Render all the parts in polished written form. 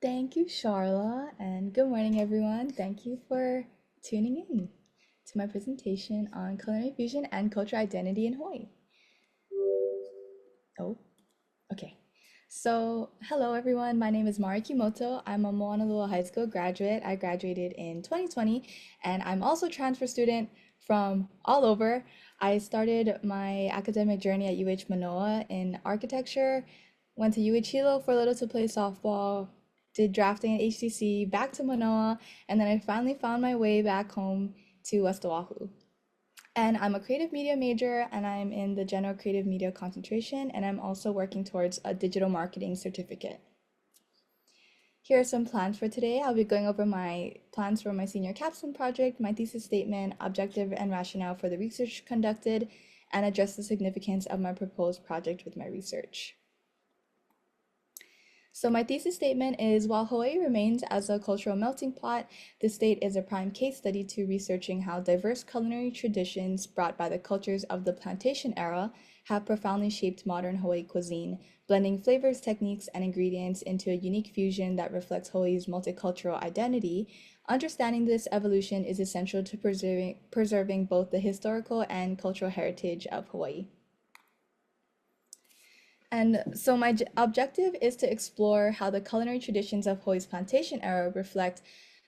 Thank you, Charla, and good morning, everyone. Thank you for tuning in to my presentation on culinary fusion and cultural identity in Hawaii. Oh, okay. So, hello, everyone. My name is Mari Kimoto. I'm a Moanalua High School graduate. I graduated in 2020, and I'm also a transfer student from all over. I started my academic journey at UH Manoa in architecture, went to UH Hilo for a little to play softball, did drafting at HCC, back to Manoa, and then I finally found my way back home to West Oahu. And I'm a creative media major and I'm in the general creative media concentration, and I'm also working towards a digital marketing certificate. Here are some plans for today. I'll be going over my plans for my senior capstone project, my thesis statement, objective and rationale for the research conducted, and address the significance of my proposed project with my research. So my thesis statement is, while Hawaii remains as a cultural melting pot, the state is a prime case study to researching how diverse culinary traditions brought by the cultures of the Plantation Era have profoundly shaped modern Hawaii cuisine, blending flavors, techniques, and ingredients into a unique fusion that reflects Hawaii's multicultural identity. Understanding this evolution is essential to preserving both the historical and cultural heritage of Hawaii. And so my objective is to explore how the culinary traditions of Hawaii's plantation era reflect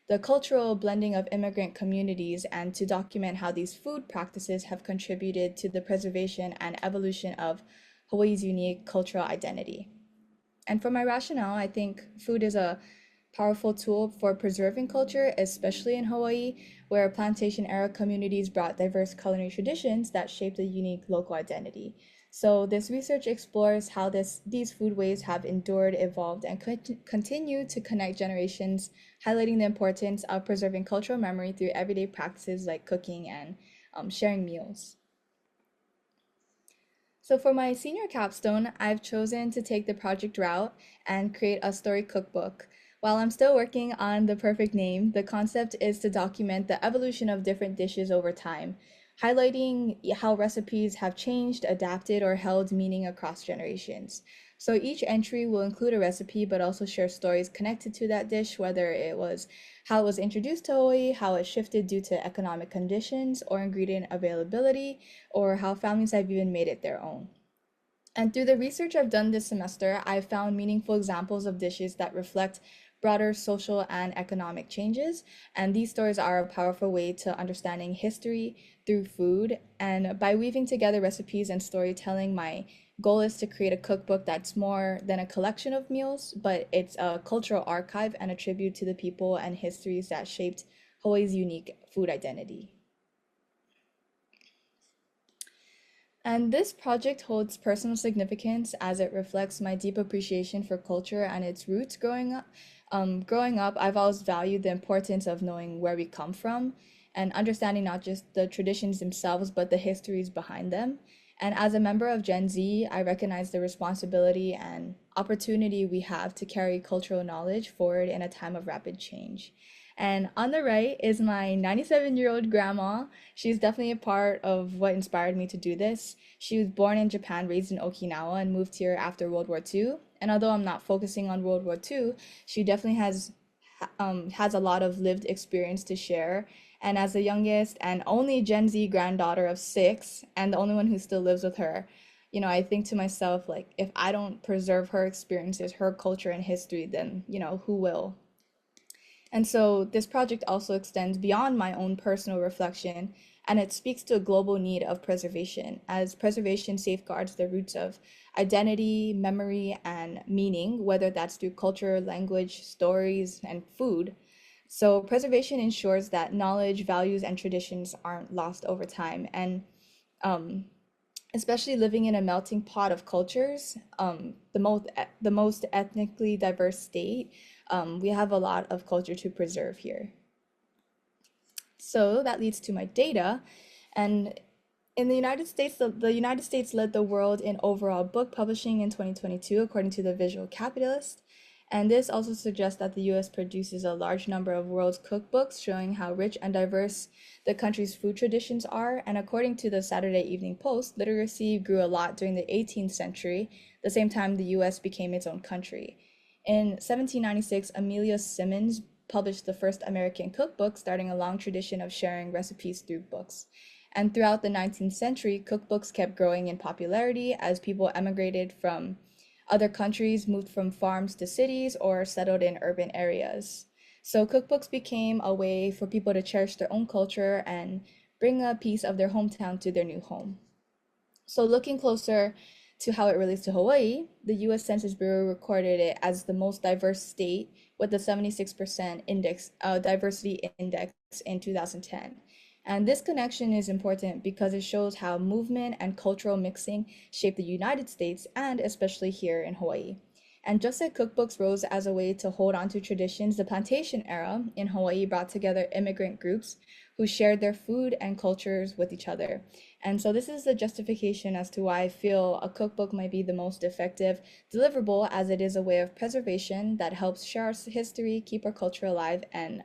the cultural blending of immigrant communities, and to document how these food practices have contributed to the preservation and evolution of Hawaii's unique cultural identity. And for my rationale, I think food is a powerful tool for preserving culture, especially in Hawaii, where plantation era communities brought diverse culinary traditions that shaped a unique local identity. So this research explores how these foodways have endured, evolved, and continue to connect generations, highlighting the importance of preserving cultural memory through everyday practices like cooking and sharing meals. So for my senior capstone, I've chosen to take the project route and create a story cookbook. While I'm still working on the perfect name, the concept is to document the evolution of different dishes over time, highlighting how recipes have changed, adapted, or held meaning across generations. So each entry will include a recipe, but also share stories connected to that dish, whether it was how it was introduced to Hawaii, how it shifted due to economic conditions or ingredient availability, or how families have even made it their own. And through the research I've done this semester, I've found meaningful examples of dishes that reflect broader social and economic changes. And these stories are a powerful way to understanding history through food. And by weaving together recipes and storytelling, my goal is to create a cookbook that's more than a collection of meals, but it's a cultural archive and a tribute to the people and histories that shaped Hawaii's unique food identity. And this project holds personal significance as it reflects my deep appreciation for culture and its roots growing up. Growing up, I've always valued the importance of knowing where we come from and understanding not just the traditions themselves, but the histories behind them. And as a member of Gen Z, I recognize the responsibility and opportunity we have to carry cultural knowledge forward in a time of rapid change. And on the right is my 97-year-old grandma. She's definitely a part of what inspired me to do this. She was born in Japan, raised in Okinawa, and moved here after World War II. And although I'm not focusing on World War II, she definitely has a lot of lived experience to share. And as the youngest and only Gen Z granddaughter of six, and the only one who still lives with her, I think to myself, like, if I don't preserve her experiences, her culture and history, then, who will? And so this project also extends beyond my own personal reflection, and it speaks to a global need of preservation, as preservation safeguards the roots of identity, memory, and meaning, whether that's through culture, language, stories, and food. So preservation ensures that knowledge, values, and traditions aren't lost over time. And um, especially living in a melting pot of cultures, the most ethnically diverse state, we have a lot of culture to preserve here. So that leads to my data. And in the United States, the United States led the world in overall book publishing in 2022, according to the Visual Capitalist. And this also suggests that the US produces a large number of world's cookbooks, showing how rich and diverse the country's food traditions are. And according to the Saturday Evening Post, literacy grew a lot during the 18th century, the same time the US became its own country. In 1796, Amelia Simmons published the first American cookbook, starting a long tradition of sharing recipes through books. And throughout the 19th century, cookbooks kept growing in popularity as people emigrated from other countries, moved from farms to cities, or settled in urban areas. So, cookbooks became a way for people to cherish their own culture and bring a piece of their hometown to their new home. So, looking closer to how it relates to Hawaii, the US Census Bureau recorded it as the most diverse state with a 76% diversity index in 2010. And this connection is important because it shows how movement and cultural mixing shape the United States and especially here in Hawaii. And just like cookbooks rose as a way to hold on to traditions, the plantation era in Hawaii brought together immigrant groups who shared their food and cultures with each other. And so this is the justification as to why I feel a cookbook might be the most effective deliverable, as it is a way of preservation that helps share our history, keep our culture alive, and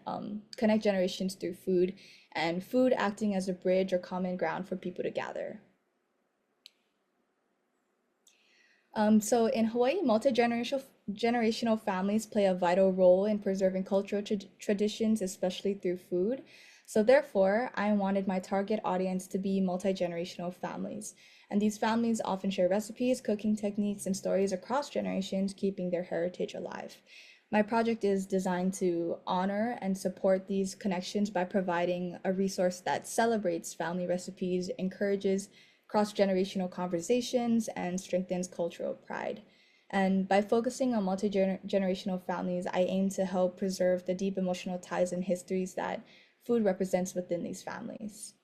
connect generations through food, and food acting as a bridge or common ground for people to gather. So in Hawaii, multi-generational families play a vital role in preserving cultural traditions, especially through food. So therefore, I wanted my target audience to be multi-generational families. And these families often share recipes, cooking techniques, and stories across generations, keeping their heritage alive. My project is designed to honor and support these connections by providing a resource that celebrates family recipes, encourages cross-generational conversations, and strengthens cultural pride. And by focusing on multi-generational families, I aim to help preserve the deep emotional ties and histories that food represents within these families.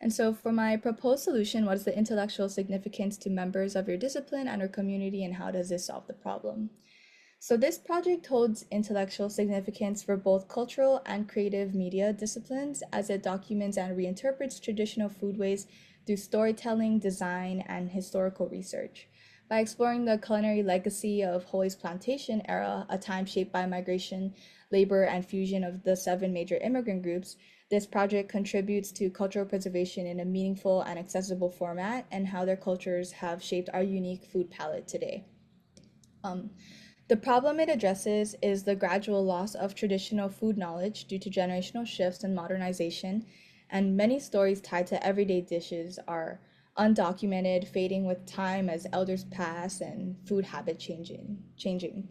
And so for my proposed solution, what is the intellectual significance to members of your discipline and or community, and how does this solve the problem? So this project holds intellectual significance for both cultural and creative media disciplines as it documents and reinterprets traditional foodways through storytelling, design, and historical research. By exploring the culinary legacy of Hawaii's plantation era, a time shaped by migration, labor, and fusion of the seven major immigrant groups, this project contributes to cultural preservation in a meaningful and accessible format and how their cultures have shaped our unique food palette today. Um, the problem it addresses is the gradual loss of traditional food knowledge due to generational shifts and modernization, and many stories tied to everyday dishes are undocumented, fading with time as elders pass and food habit changing.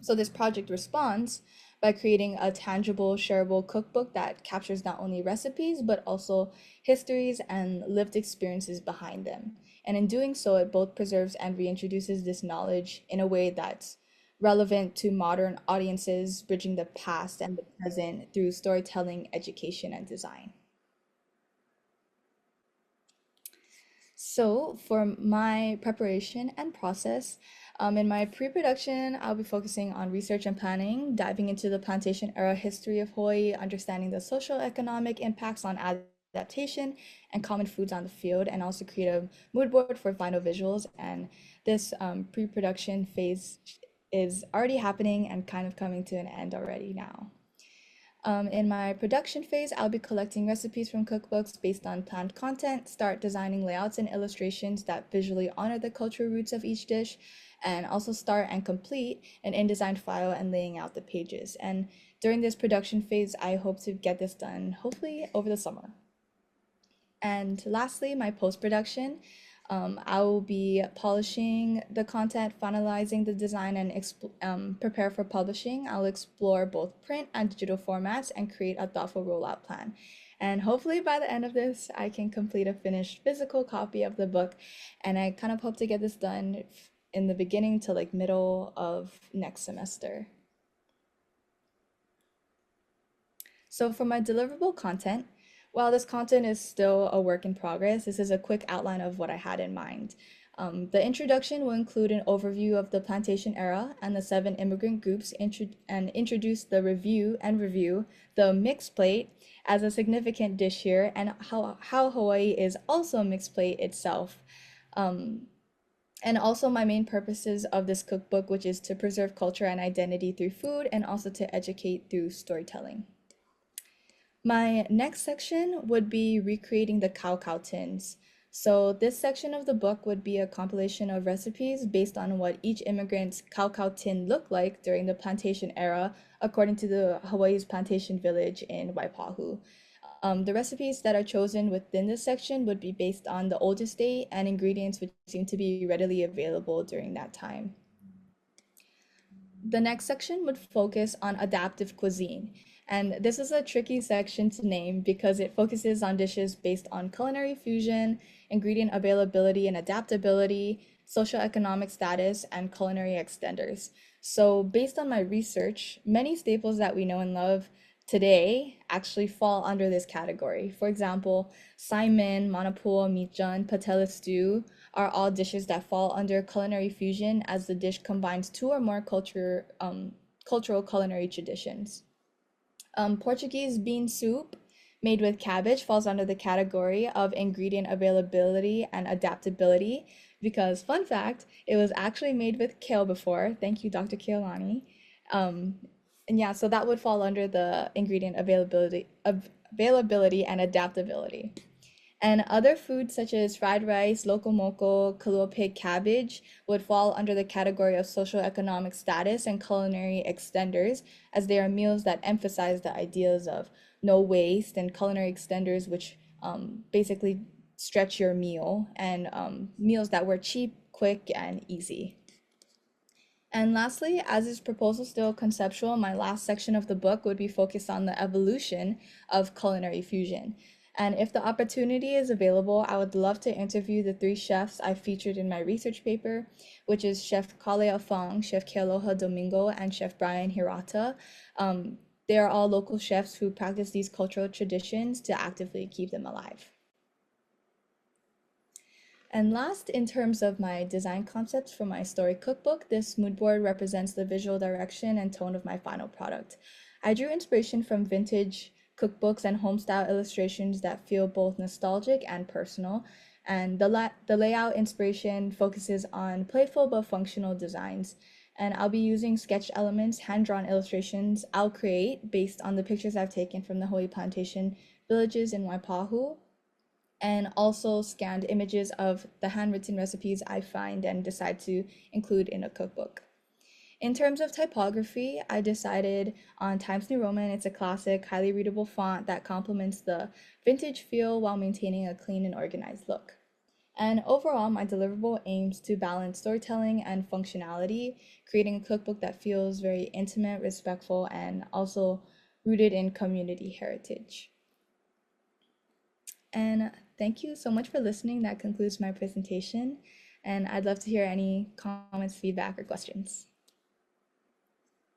So this project responds by creating a tangible, shareable cookbook that captures not only recipes, but also histories and lived experiences behind them. And in doing so, it both preserves and reintroduces this knowledge in a way that's relevant to modern audiences, bridging the past and the present through storytelling, education, and design. So for my preparation and process, in my pre-production, I'll be focusing on research and planning, diving into the plantation era history of Hawaii, understanding the social economic impacts on adaptation and common foods on the field, and also create a mood board for final visuals. And this pre-production phase is already happening and kind of coming to an end already now. In my production phase, I'll be collecting recipes from cookbooks based on planned content, start designing layouts and illustrations that visually honor the cultural roots of each dish, and also start and complete an InDesign file and laying out the pages. And during this production phase, I hope to get this done hopefully over the summer. And lastly, my post-production. I will be polishing the content, finalizing the design, and prepare for publishing. I'll explore both print and digital formats and create a thoughtful rollout plan. And hopefully by the end of this, I can complete a finished physical copy of the book. And I kind of hope to get this done in the beginning to like middle of next semester. So for my deliverable content, while this content is still a work in progress, this is a quick outline of what I had in mind. The introduction will include an overview of the plantation era and the seven immigrant groups and introduce the review the mixed plate as a significant dish here and how Hawaii is also a mixed plate itself. Um, and also my main purposes of this cookbook, which is to preserve culture and identity through food and also to educate through storytelling. My next section would be recreating the cow tins. So this section of the book would be a compilation of recipes based on what each immigrant's cow tin looked like during the plantation era, according to the Hawaii's plantation village in Waipahu. The recipes that are chosen within this section would be based on the oldest date and ingredients which seem to be readily available during that time. The next section would focus on adaptive cuisine. And this is a tricky section to name because it focuses on dishes based on culinary fusion, ingredient availability and adaptability, socioeconomic status, and culinary extenders. So, based on my research, many staples that we know and love today actually fall under this category. For example, Simon, Manapua, Mijan, Patella stew are all dishes that fall under culinary fusion as the dish combines two or more cultural culinary traditions. Portuguese bean soup made with cabbage falls under the category of ingredient availability and adaptability because, fun fact, it was actually made with kale before. Thank you, Dr. Kealani. Um, and yeah, so that would fall under the ingredient availability and adaptability. And other foods such as fried rice, loco moco, kalua pig cabbage would fall under the category of socioeconomic status and culinary extenders, as they are meals that emphasize the ideas of no waste and culinary extenders, which basically stretch your meal, and meals that were cheap, quick, and easy. And lastly, as is proposal still conceptual, my last section of the book would be focused on the evolution of culinary fusion. And if the opportunity is available, I would love to interview the three chefs I featured in my research paper, which is Chef Kale Afong, Chef Kealoha Domingo, and Chef Brian Hirata. They are all local chefs who practice these cultural traditions to actively keep them alive. And last, in terms of my design concepts for my story cookbook, this mood board represents the visual direction and tone of my final product. I drew inspiration from vintage cookbooks and homestyle illustrations that feel both nostalgic and personal. And the layout inspiration focuses on playful but functional designs. And I'll be using sketch elements, hand-drawn illustrations I'll create based on the pictures I've taken from the Hawaii plantation villages in Waipahu, and also scanned images of the handwritten recipes I find and decide to include in a cookbook. In terms of typography, I decided on Times New Roman. It's a classic, highly readable font that complements the vintage feel while maintaining a clean and organized look. And overall, my deliverable aims to balance storytelling and functionality, creating a cookbook that feels very intimate, respectful, and also rooted in community heritage. And thank you so much for listening. That concludes my presentation. And I'd love to hear any comments, feedback, or questions.